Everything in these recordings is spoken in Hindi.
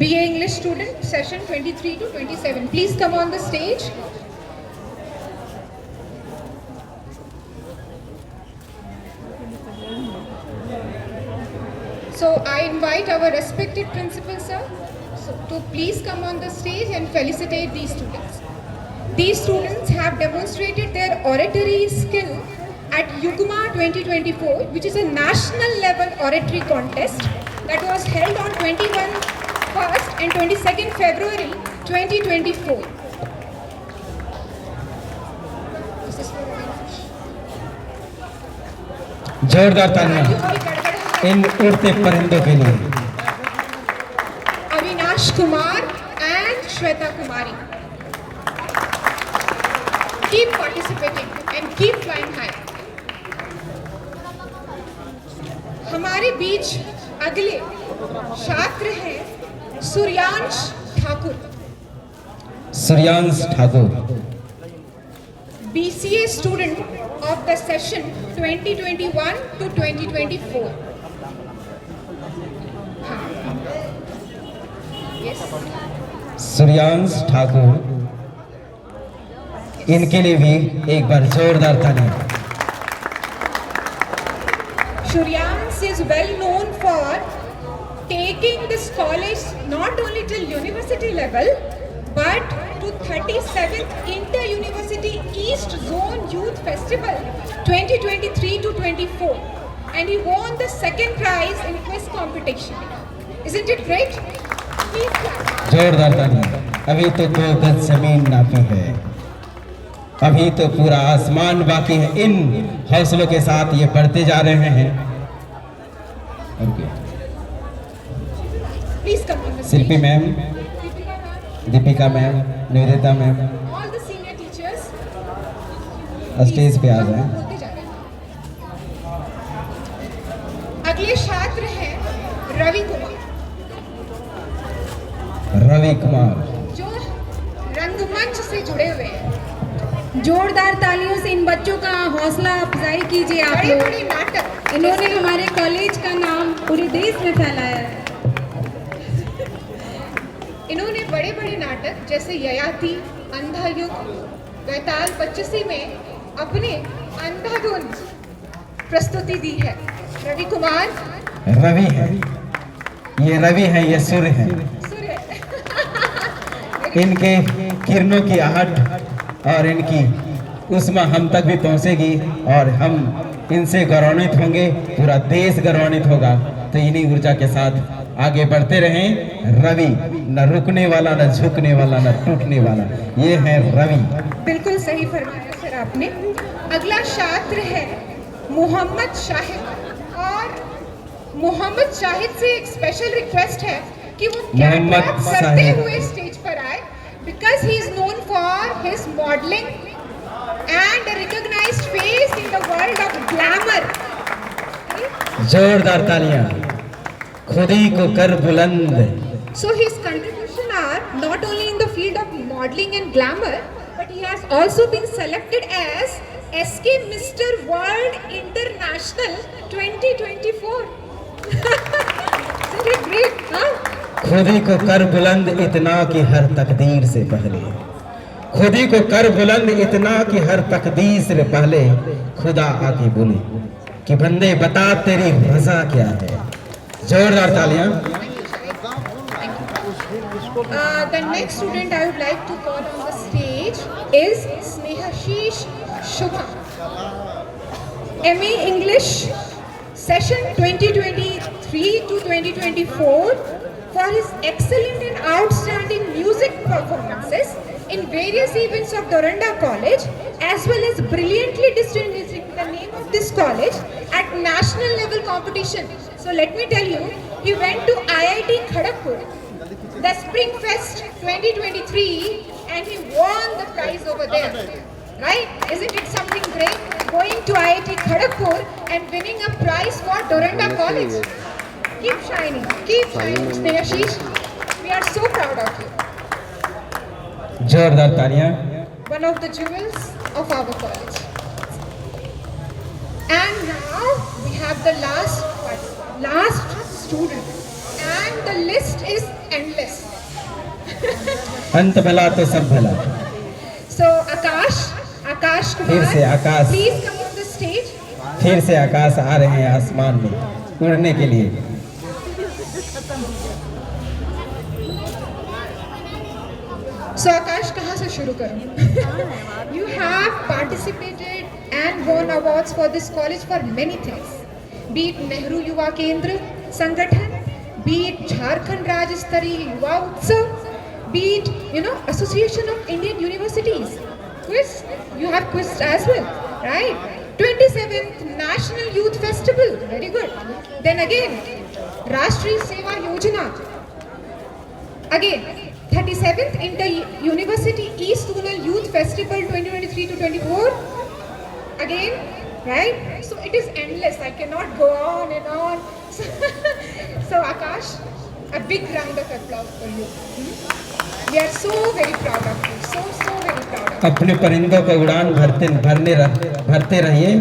BA English student, session 23 to 27. Please come on the stage. So I invite our respected principal sir to please come on the stage and felicitate these students. These students have demonstrated their oratory skill at YUGMA 2024, which is a national level oratory contest that was held on 21st and 22nd February 2024. जोरदार तालियां इन उड़ते परिंदों के लिए। Avinash Kumar and Shweta Kumari. Keep participating and keep flying high. हमारे बीच अगले छात्र हैं Suryansh Thakur. Suryansh Thakur BCA student of the session 2021 to 2024. Yes. Suryansh Thakur, इनके लिए भी एक बार जोरदार तालियां। Suryansh is well known for taking this college not only till university level but to 37th Inter-University East Zone Youth Festival 2023 to 24, and he won the second prize in quiz competition. Isn't it great? Please clap. जोरदार तालियां। अभी तो 2 गज जमीन नापी है, अभी तो पूरा आसमान बाकी है। इन हौसलों के साथ ये बढ़ते जा रहे हैं। Please come on the stage. Shilpi ma'am, Deepika ma'am, Nivedita ma'am, All the senior teachers. Stage पे आ जाएं। होते जा रहे हैं। अगले छात्र हैं रवि कुमार, रवि कुमार जो रंगमंच से जुड़े हुए हैं। जोरदार तालियों से इन बच्चों का हौसला अफजाई कीजिए आप बड़े लोग। बड़े नाटक इन्होंने हमारे कॉलेज का नाम पूरे देश में फैलाया है। इन्होंने बड़े बड़े नाटक जैसे ययाति, अंधा युग, वैताल पच्चीसी में अपने अंधाधुन प्रस्तुति दी है। रवि कुमार रवि है, ये रवि है, ये सूर्य है। सूर्य इनके किरणों की आहट और इनकी उष्मा हम तक भी पहुंचेगी और हम इनसे गौरवान्वित होंगे, पूरा देश गौरवान्वित होगा। तो इन्हीं ऊर्जा के साथ आगे बढ़ते रहें। रवि न रुकने वाला, न झुकने वाला, न टूटने वाला, ये है रवि। बिल्कुल सही फरमाया सर आपने। अगला छात्र है मोहम्मद शाहिद, और मोहम्मद शाहिद से एक स्पेशल रिक्वेस्ट है कि वो मोहम्मद कैटवॉक करते शाहिद। हुए स्टेज पर आए, because he is known for his modelling and a recognized face in the world of glamour. जोरदार तालियां। खुद ही को कर बुलंद। So his contribution are not only in the field of modeling and glamour, but he has also been selected as SK Mr. World International 2024. Isn't it great, huh? खुद ही को कर बुलंद इतना कि हर तकदीर से पहले, खुद ही को कर बुलंद इतना कि हर तकदीर से पहले खुदा आके बोले कि बंदे बता तेरी रजा क्या है। जोरदार तालियां। The next student I would like to call on the stage is Snehashish Shubha, MA English, session 2023 to 2024, for his excellent and outstanding music performances in various events of Doranda College, as well as brilliantly distinguishing the name of this college at national level competition. So let me tell you, he went to IIT Kharagpur, the Spring Fest 2023, and he won the prize over there. Right? Isn't it something great? Going to IIT Kharagpur and winning a prize for Doranda College. Keep shining, Snehashish. We are so proud of you. जोरदार तालियां। One of the jewels of our college. And now we have the last student, and the list is endless. अंत भला तो सब भला। So Akash फिर से Kumar, Akash. please come on the stage. फिर से आकाश आ रहे हैं आसमान में उड़ने के लिए। So Akash, कहाँ से शुरू करूँ? You have participated and won awards for this college for many things. Be it Nehru Yuva Kendra संगठन, be it Jharkhand राज्य स्तरीय युवा उत्सव, be it Association of Indian Universities. Quiz, you have quiz as well, right? 27th National Youth Festival, very good. Then again, Rashtriya Seva Yojana. Again, 37th Inter-University East Zonal Youth Festival 2023 to 24. Again, right? So it is endless. I cannot go on and on. So Akash, a big round of applause for you. We are so very proud of you. So very proud of you. अपने परिंदों को उड़ान भरते रहिए।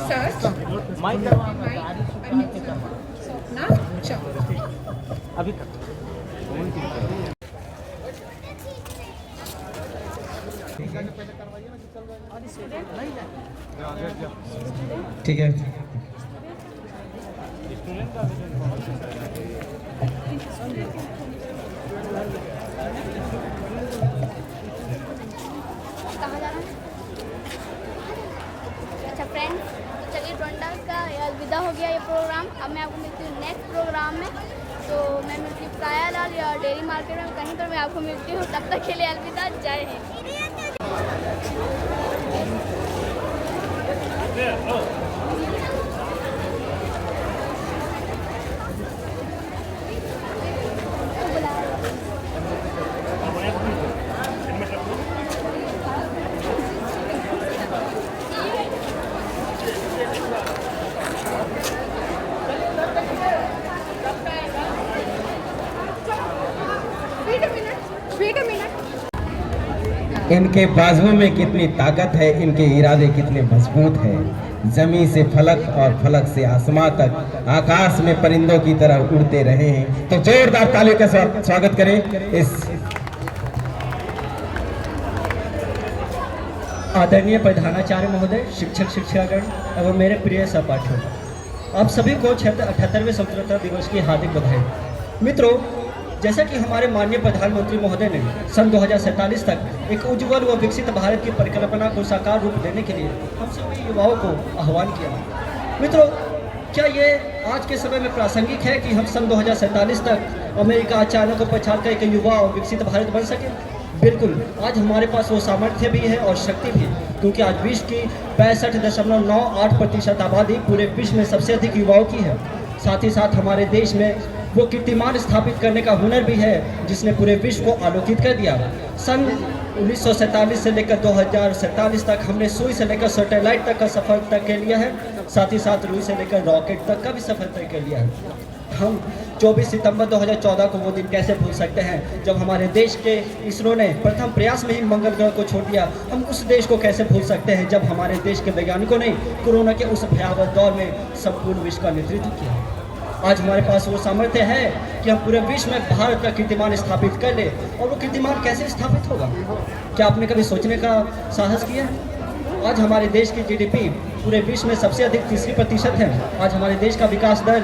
Sir, now, अभी ठीक है। अच्छा फ्रेंड्स, तो चलिए टोरंटो का अलविदा हो गया ये प्रोग्राम। अब मैं आपको मिलती हूँ नेक्स्ट प्रोग्राम में। तो मैं मिलती हूँ प्राया लाल या डेयरी मार्केट में, कहीं पर मैं आपको मिलती हूँ। तब तक के लिए अलविदा, जय हिंद। Wait a minute. इनके बाजुओं में कितनी ताकत है, इनके इरादे कितने मजबूत हैं। जमीन से फलक और फलक से आसमां तक आकाश में परिंदों की तरह उड़ते रहे हैं। तो जोरदार तालियों के साथ स्वागत करें इस आदरणीय प्रधानाचार्य महोदय, शिक्षक शिक्षागण एवं मेरे प्रिय सहपाठियों, आप सभी को 78वें स्वतंत्रता दिवस की हार्दिक बधाई। मित्रों, जैसा कि हमारे माननीय प्रधानमंत्री महोदय ने सन 2047 तक एक उज्जवल व विकसित भारत की परिकल्पना को साकार रूप देने के लिए हम सभी युवाओं को आह्वान किया। मित्रों, क्या ये आज के समय में प्रासंगिक है कि हम सन 2047 तक अमेरिका चाइना को पछाड़कर एक युवा और विकसित भारत बन सके? बिल्कुल, आज हमारे पास वो सामर्थ्य भी है और शक्ति भी, क्योंकि आज विश्व की 65.98% आबादी पूरे विश्व में सबसे अधिक युवाओं की है। साथ ही साथ हमारे देश में वो कीर्तिमान स्थापित करने का हुनर भी है, जिसने पूरे विश्व को आलोकित कर दिया। सन 1947 से लेकर 2047 तक हमने सुई से लेकर सैटेलाइट तक का सफर तय कर लिया है। साथ ही साथ रुई से लेकर रॉकेट तक का भी सफर तय कर लिया है। हम 24 सितंबर 2014 को वो दिन कैसे भूल सकते हैं जब हमारे देश के इसरो ने प्रथम प्रयास में ही मंगल ग्रह को छोड़ दिया। हम उस देश को कैसे भूल सकते हैं जब हमारे देश के वैज्ञानिकों ने कोरोना के उस भयावह दौर में संपूर्ण विश्व का नेतृत्व किया। आज हमारे पास वो सामर्थ्य है कि हम पूरे विश्व में भारत का कीर्तिमान स्थापित कर ले। और वो कीर्तिमान कैसे स्थापित होगा, क्या आपने कभी सोचने का साहस किया? आज हमारे देश की जीडीपी पूरे विश्व में सबसे अधिक 30% है। आज हमारे देश का विकास दर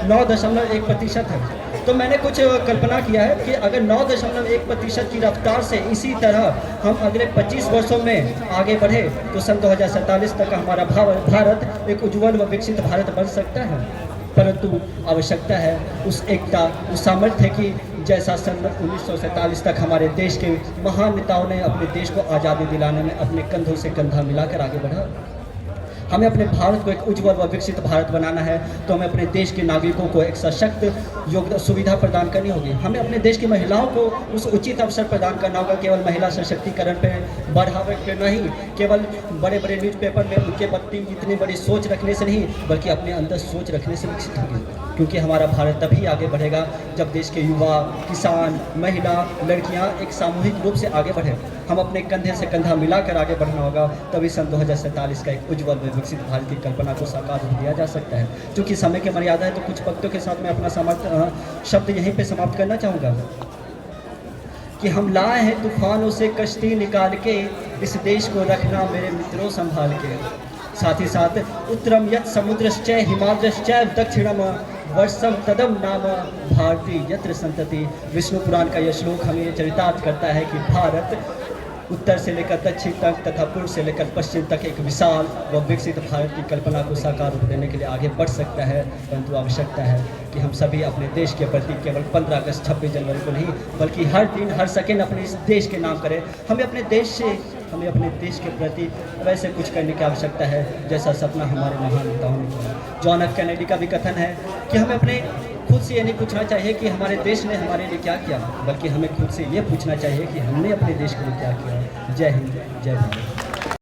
9.1% है। तो मैंने कुछ कल्पना किया है कि अगर 9.1% की रफ्तार से इसी तरह हम अगले 25 वर्षों में आगे बढ़े तो सन 2047 तक हमारा भारत एक उज्जवल व विकसित भारत बन सकता है। परंतु आवश्यकता है उस एकता, उस सामर्थ्य की, जैसा सन 1947 तक हमारे देश के महान नेताओं ने अपने देश को आज़ादी दिलाने में अपने कंधों से कंधा मिलाकर आगे बढ़ा। हमें अपने भारत को एक उज्जवल व विकसित भारत बनाना है तो हमें अपने देश के नागरिकों को एक सशक्त योग्य सुविधा प्रदान करनी होगी। हमें अपने देश की महिलाओं को उस उचित अवसर प्रदान करना होगा। केवल महिला सशक्तिकरण पर बढ़ावे के नहीं, केवल बड़े बड़े न्यूज़पेपर में उनके प्रति इतनी बड़ी सोच रखने से नहीं, बल्कि अपने अंदर सोच रखने से विकसित होगी। क्योंकि हमारा भारत तभी आगे बढ़ेगा जब देश के युवा, किसान, महिला, लड़कियां एक सामूहिक रूप से आगे बढ़े। हम अपने कंधे से कंधा मिलाकर आगे बढ़ना होगा, तभी सन 2047 का एक उज्जवल व विकसित भारत की कल्पना को साकार रूप दिया जा सकता है। क्योंकि समय की मर्यादा है तो कुछ पंक्तियों के साथ मैं अपना शब्द यहीं पर समाप्त करना चाहूँगा कि हम लाए हैं तूफानों से कश्ती निकाल के, इस देश को रखना मेरे मित्रों संभाल के। साथ ही साथ उत्तरम यत् समुद्रश्चै हिमाद्रश्चैव दक्षिणम वर्षम तदम नाम भारती यत्र संतति। विष्णु पुराण का यह श्लोक हमें ये चरितार्थ करता है कि भारत उत्तर से लेकर दक्षिण तक तथा पूर्व से लेकर पश्चिम तक एक विशाल व विकसित भारत की कल्पना को साकार रूप देने के लिए आगे बढ़ सकता है। परंतु आवश्यकता है कि हम सभी अपने देश के प्रति केवल 15 अगस्त 26 जनवरी को नहीं बल्कि हर दिन हर सेकेंड अपने इस देश के नाम करें। हमें अपने देश के प्रति वैसे कुछ करने की आवश्यकता है जैसा सपना हमारे महान नेताओं ने किया। जॉन एफ कैनेडी का भी कथन है कि हमें अपने खुद से ये नहीं पूछना चाहिए कि हमारे देश ने हमारे लिए क्या किया, बल्कि हमें खुद से ये पूछना चाहिए कि हमने अपने देश के लिए क्या किया। जय हिंद, जय भारत।